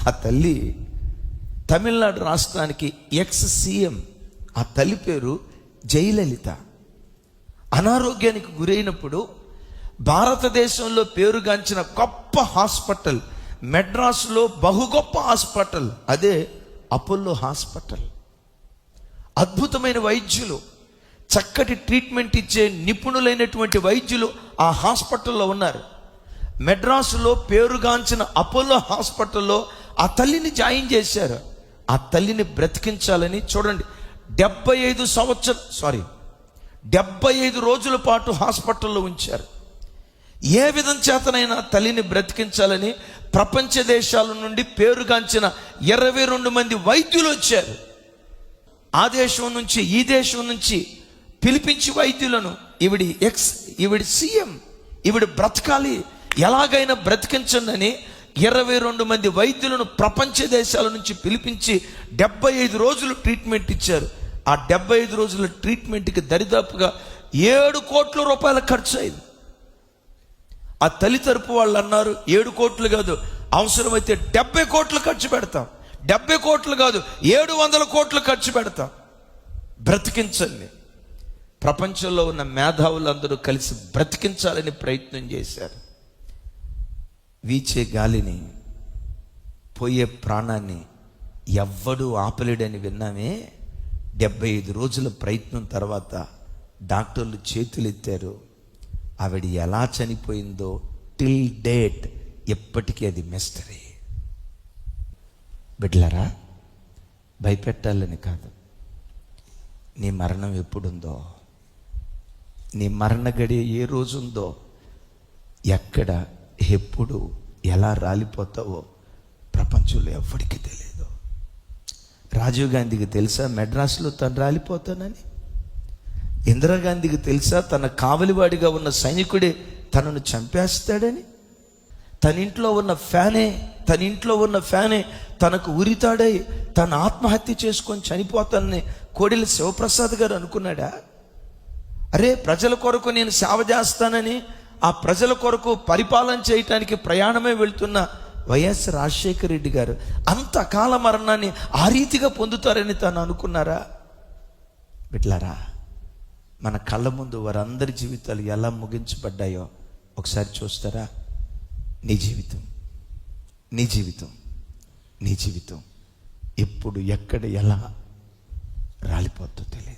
ఆ తల్లి తమిళనాడు రాష్ట్రానికి ఎక్స్ సీఎం. ఆ తల్లి పేరు జయలలిత. అనారోగ్యానికి గురైనప్పుడు భారతదేశంలో పేరుగాంచిన గొప్ప హాస్పిటల్, మెడ్రాస్లో బహు గొప్ప హాస్పిటల్, అదే అపోలో హాస్పిటల్. అద్భుతమైన వైద్యులు, చక్కటి ట్రీట్మెంట్ ఇచ్చే నిపుణులైనటువంటి వైద్యులు ఆ హాస్పిటల్లో ఉన్నారు. మెడ్రాసులో పేరుగాంచిన అపోలో హాస్పిటల్లో ఆ తల్లిని జాయిన్ చేశారు. ఆ తల్లిని బ్రతికించాలని చూడండి, 75 రోజుల పాటు హాస్పిటల్లో ఉంచారు. ఏ విధం చేతనైనా తల్లిని బ్రతికించాలని ప్రపంచ దేశాల నుండి పేరుగాంచిన 22 మంది వైద్యులు వచ్చారు. ఆ దేశం నుంచి ఈ దేశం నుంచి పిలిపించి వైద్యులను, ఈవిడి సీఎం, ఈవిడ బ్రతకాలి, ఎలాగైనా బ్రతికించండి అని 22 మంది వైద్యులను ప్రపంచ దేశాల నుంచి పిలిపించి 75 రోజులు ట్రీట్మెంట్ ఇచ్చారు. ఆ 75 రోజుల ట్రీట్మెంట్కి దరిదాపుగా 7 కోట్ల రూపాయల ఖర్చు అయింది. ఆ తల్లి తరపు వాళ్ళు అన్నారు, 7 కోట్లు కాదు, అవసరమైతే 70 కోట్లు ఖర్చు పెడతాం. 70 కోట్లు కాదు, 700 కోట్లు ఖర్చు పెడతాం, బ్రతికించండి. ప్రపంచంలో ఉన్న మేధావులందరూ కలిసి బ్రతికించాలని ప్రయత్నం చేశారు. వీచే గాలిని, పోయే ప్రాణాన్ని ఎవ్వడూ ఆపలేడని విన్నామే. 75 రోజుల ప్రయత్నం తర్వాత డాక్టర్లు చేతులు ఎత్తారు. ఆవిడ ఎలా చనిపోయిందో టిల్ డేట్ ఎప్పటికీ అది మిస్టరీ. బిడ్డలారా, భయపెట్టాలని కాదు, నీ మరణం ఎప్పుడుందో, నీ మరణ గడియ ఏ రోజు ఉందో, ఎక్కడ ఎప్పుడు ఎలా రాలిపోతావో ప్రపంచంలో ఎవ్వడికి తెలియదు. రాజీవ్ గాంధీకి తెలుసా మెడ్రాస్లో తను రాలిపోతానని? ఇందిరాగాంధీకి తెలుసా తన కావలివాడిగా ఉన్న సైనికుడే తనను చంపేస్తాడని? తన ఇంట్లో ఉన్న ఫ్యానే తనకు ఉరితాడై తన ఆత్మహత్య చేసుకొని చనిపోతానని కోడెల శివప్రసాద్ గారు అనుకున్నాడా? అరే, ప్రజల కొరకు నేను సేవ చేస్తానని, ఆ ప్రజల కొరకు పరిపాలన చేయటానికి ప్రయాణమే వెళ్తున్న వైఎస్ రాజశేఖర రెడ్డి గారు అంత అకాల మరణాన్ని ఆ రీతిగా పొందుతారని తను అనుకున్నారా? బిడ్డలారా, మన కళ్ళ ముందు వారందరి జీవితాలు ఎలా ముగించబడ్డాయో ఒకసారి చూస్తారా? నీ జీవితం ఎప్పుడు, ఎక్కడ, ఎలా రాలిపోతుందో తెలియదు.